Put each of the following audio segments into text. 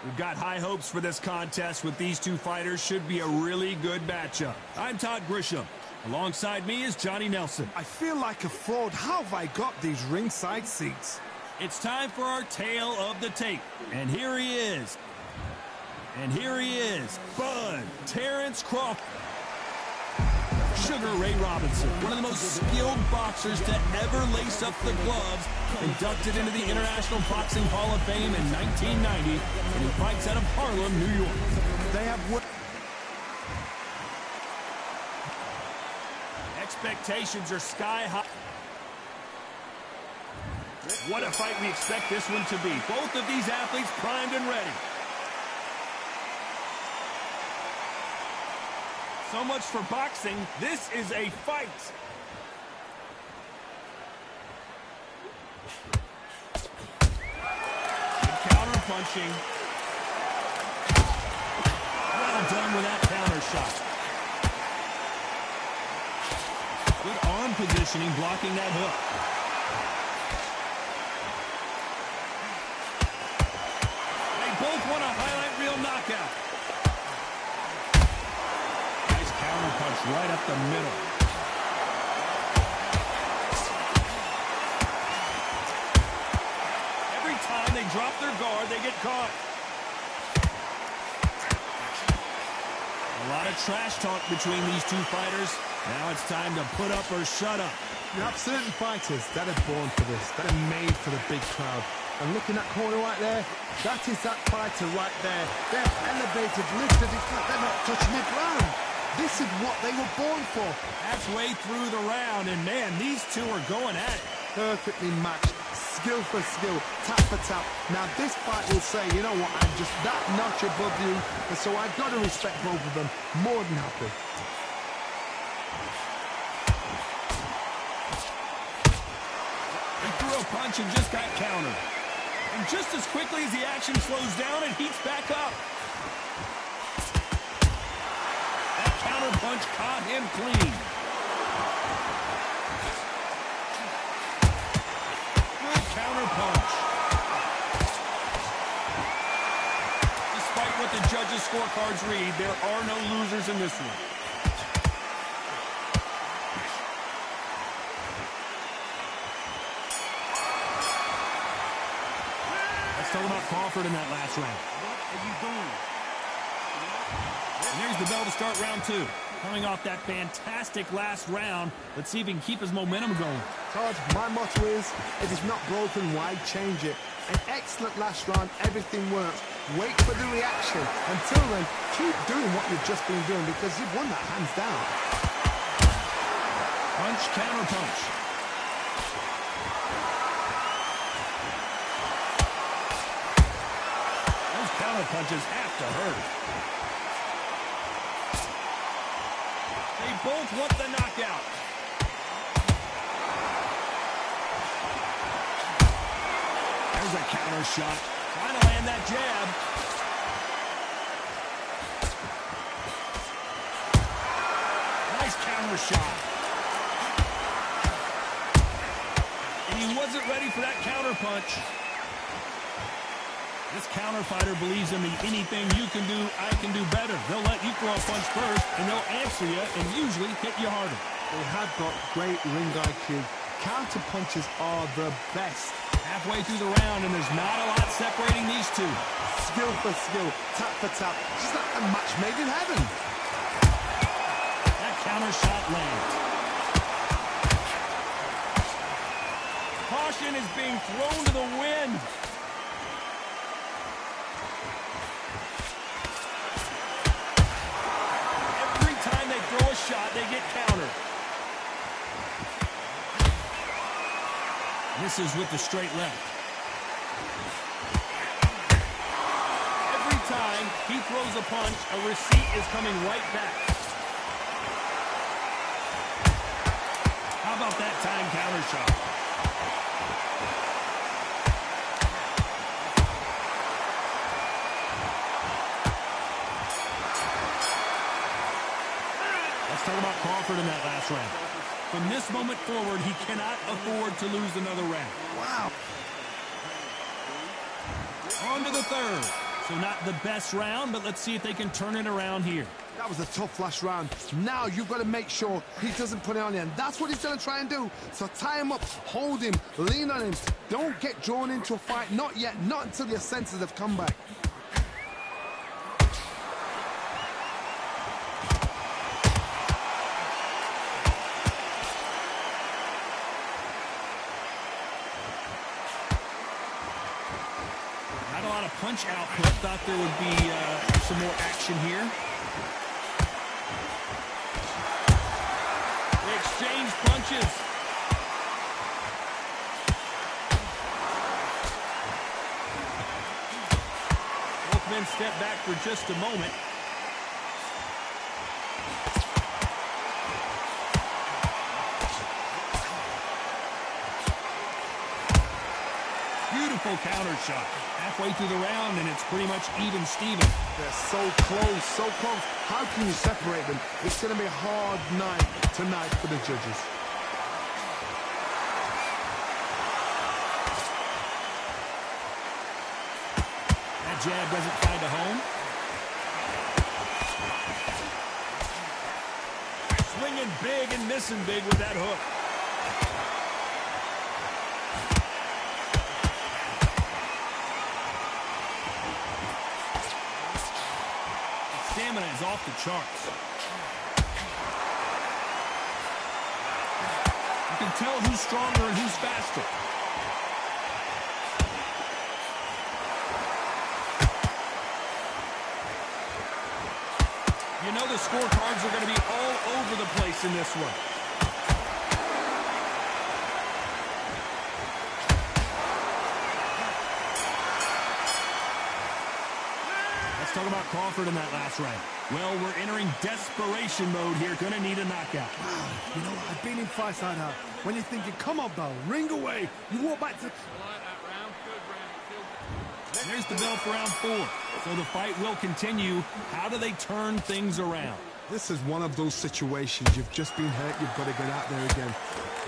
We've got high hopes for this contest with these two fighters. Should be a really good matchup. I'm Todd Grisham. Alongside me is Johnny Nelson. I feel like a fraud. How have I got these ringside seats? It's time for our tale of the tape. And here he is. Bud Terrence Crawford. Sugar Ray Robinson, one of the most skilled boxers to ever lace up the gloves, inducted into the International Boxing Hall of Fame in 1990, and he fights out of Harlem, New York. They have Expectations are sky high. What a fight we expect this one to be. Both of these athletes primed and ready. So much for boxing. This is a fight. Good counter punching. Well done with that counter shot. Good arm positioning, blocking that hook. They both want a highlight reel knockout. Counter punch right up the middle. Every time they drop their guard, they get caught. A lot of trash talk between these two fighters. Now it's time to put up or shut up. You have certain fighters that are born for this, that are made for the big crowd. And looking at that corner right there, that is that fighter right there. They're elevated, lifted, it's like they're not touching the ground. This is what they were born for. Halfway through the round, and man, these two are going at it. Perfectly matched, skill for skill, tap for tap. Now this fight will say, you know what, I'm just that notch above you, and so I've got to respect both of them. More than happy. He threw a punch and just got countered. And just as quickly as the action slows down, it heats back up. Counter punch caught him clean. Good counter punch. Despite what the judges' scorecards read, there are no losers in this one. Let's talk about Crawford in that last round. What are you doing? And there's the bell to start round two. Coming off that fantastic last round, let's see if he can keep his momentum going. Todd, my motto is, if it's not broken, why change it? An excellent last round, everything works. Wait for the reaction. Until then, keep doing what you've just been doing because you've won that hands down. Punch, counter punch. Those counter punches have to hurt. They both want the knockout. There's a counter shot. Trying to land that jab. Nice counter shot. And he wasn't ready for that counter punch. This counter fighter believes in the anything you can do, I can do better. They'll let you throw a punch first, and they'll answer you and usually hit you harder. They have got great ring IQ. Counter punches are the best. Halfway through the round, and there's not a lot separating these two. Skill for skill, tap for tap. Just like a match made in heaven. That counter shot lands. Caution is being thrown to the wind. Throw a shot, they get countered. Misses with the straight left. Every time he throws a punch, a receipt is coming right back. How about that time counter shot? Let's talk about Crawford in that last round. From this moment forward, he cannot afford to lose another round. Wow. On to the third. So not the best round, but let's see if they can turn it around here. That was a tough last round. Now you've got to make sure he doesn't put it on you, and that's what he's going to try and do. So tie him up, hold him, lean on him. Don't get drawn into a fight. Not yet, not until your senses have come back. Not a lot of punch output. Thought there would be some more action here. They exchange punches. Both men step back for just a moment. Beautiful counter shot. Halfway through the round, and it's pretty much even Steven. They're so close, so close. How can you separate them? It's going to be a hard night tonight for the judges. That jab doesn't find a home. Swinging big and missing big with that hook. Stamina is off the charts. You can tell who's stronger and who's faster. You know the scorecards are going to be all over the place in this one. Let's talk about Crawford in that last round. Well, we're entering desperation mode here. Gonna need a knockout. Wow, you know what? I've been in fights like that. When you're thinking, come on, Bell, ring away. You walk back to... There's the bell for round 4. So the fight will continue. How do they turn things around? This is one of those situations. You've just been hurt. You've got to get out there again.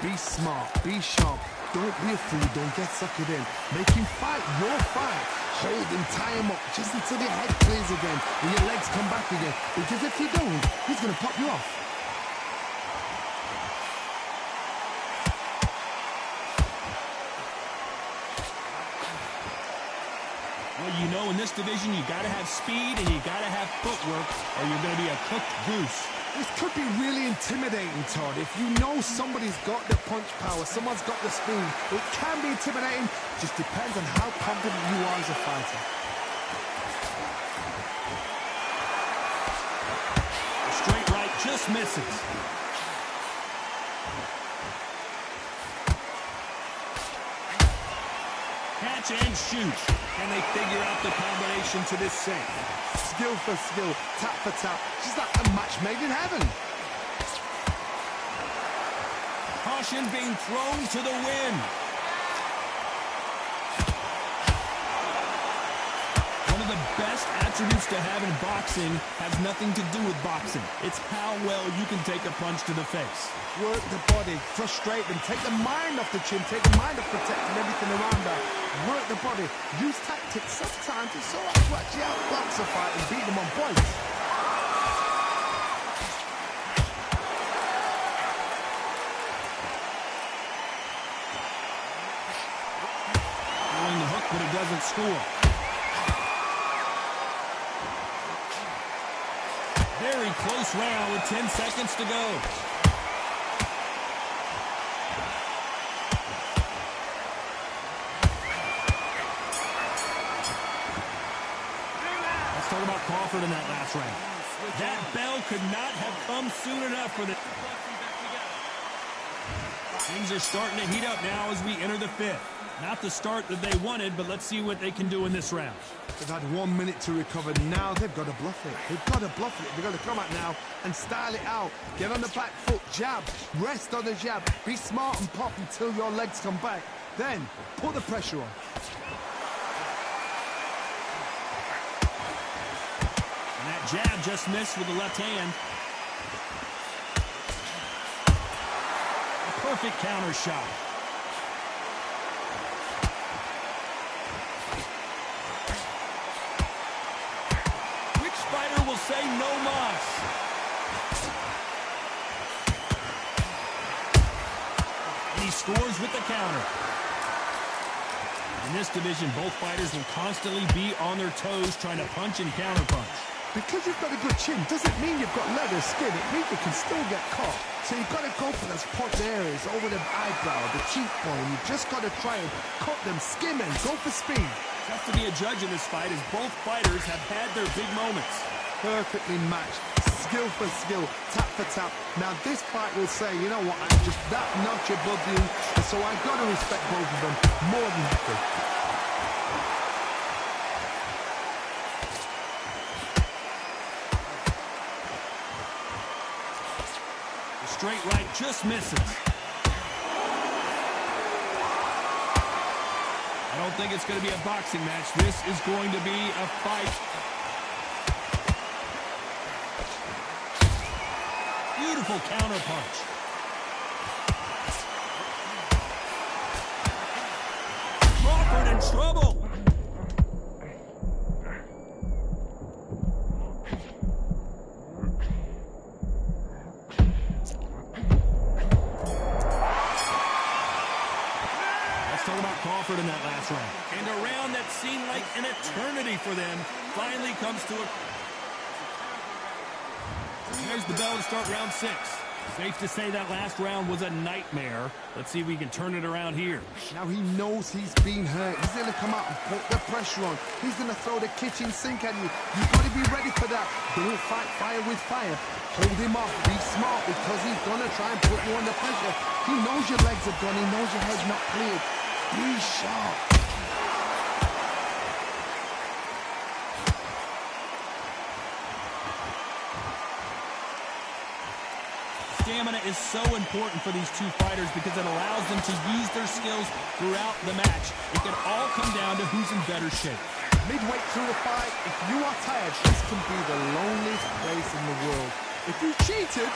Be smart. Be sharp. Don't be a fool. Don't get suckered in. Make him fight your fight. Hold him, tie him up, just until your head clears again and your legs come back again. Because if you don't, he's going to pop you off. Well, you know, in this division, you got to have speed and you got to have footwork, or you're going to be a cooked goose. This could be really intimidating, Todd. If you know somebody's got the punch power, someone's got the speed, it can be intimidating. Just depends on how confident you are as a fighter. A straight right just misses. Catch and shoot. Can they figure out the combination to this save? Skill for skill, tap for tap. She's like a match made in heaven. Caution being thrown to the wind. One of the best attributes to have in boxing has nothing to do with boxing. It's how well you can take a punch to the face. Work the body, frustrate them, take the mind off the chin, take the mind off protecting everything around her. Work the body, use tactics. Sometimes it's so hard to actually outbox a fight and beat them on points. Throwing the hook, but it doesn't score. Very close round with 10 seconds to go. Let's talk about Crawford in that last round. That bell could not have come soon enough for the... Things are starting to heat up now as we enter the 5th. Not the start that they wanted, but let's see what they can do in this round. They've had 1 minute to recover. Now they've got to bluff it. They've got to bluff it. They've got to come out now and style it out. Get on the back foot, jab, rest on the jab. Be smart and pop until your legs come back. Then, put the pressure on. And that jab just missed with the left hand. A perfect counter shot. say no mas. And he scores with the counter. In this division, both fighters will constantly be on their toes trying to punch and counterpunch. Because you've got a good chin doesn't mean you've got leather skin. It means you can still get caught. So you've got to go for those punch areas over the eyebrow, the cheekbone. You've just got to try and cut them, skim and go for speed. Tough to be a judge in this fight as both fighters have had their big moments. Perfectly matched, skill for skill, tap for tap. Now this fight will say, you know what, I'm just that notch above you, and so I've got to respect both of them more than happy. The straight right just misses. I don't think it's going to be a boxing match. This is going to be a fight. Beautiful counter punch. Crawford in trouble. Let's talk about Crawford in that last round. And a round that seemed like an eternity for them finally comes to a... There's the bell to start round 6. Safe to say that last round was a nightmare. Let's see if we can turn it around here. Now he knows he's been hurt. He's going to come out and put the pressure on. He's going to throw the kitchen sink at you. You've got to be ready for that. Don't fight fire with fire. Hold him off. Be smart because he's going to try and put you under pressure. He knows your legs are gone. He knows your head's not cleared. Be sharp. Stamina is so important for these two fighters because it allows them to use their skills throughout the match. It can all come down to who's in better shape. Midway through the fight, if you are tired, this can be the loneliest place in the world. If you cheated,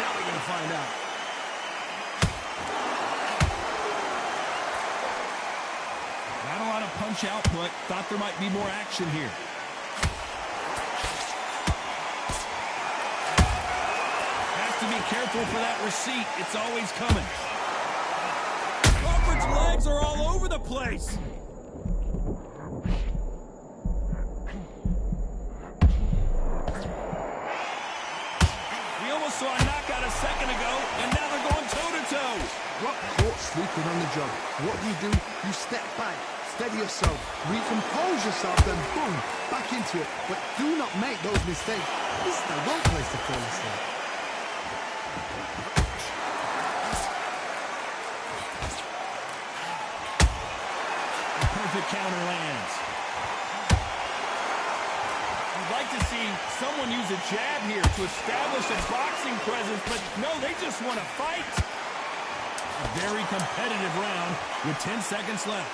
now we're going to find out. Not a lot of punch output. Thought there might be more action here. To be careful for that receipt. It's always coming. Crawford's legs are all over the place. We almost saw a knockout a second ago, and now they're going toe-to-toe. Got caught sleeping on the job. What do? You step back, steady yourself, recompose yourself, then boom, back into it. But do not make those mistakes. This is the wrong place to fall asleep. Perfect counter lands. You'd like to see someone use a jab here to establish a boxing presence, but no, they just want to fight. A very competitive round with 10 seconds left.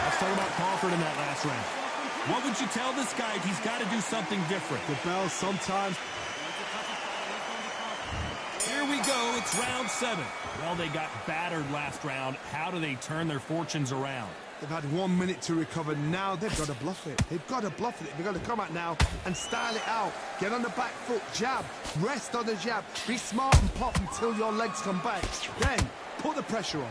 Let's talk about Crawford in that last round. What would you tell this guy if he's got to do something different? The bell sometimes. Here we go. It's round 7. Well, they got battered last round. How do they turn their fortunes around? They've had 1 minute to recover. Now they've got to bluff it. They've got to bluff it. They've got to come out now and style it out. Get on the back foot, jab, rest on the jab. Be smart and pop until your legs come back. Then put the pressure on.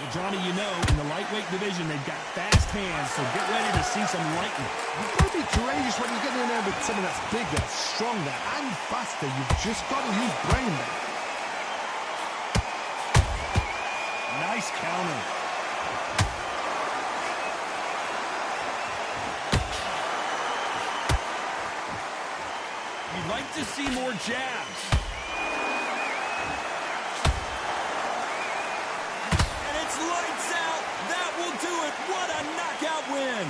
Well, Johnny, you know, in the lightweight division, they've got fast hands, so get ready to see some lightning. You've got to be courageous when you get in there with someone that's bigger, stronger, and faster. You've just got to use brain there. Nice counter. You'd like to see more jabs. And it's lights out. That will do it. What a knockout win.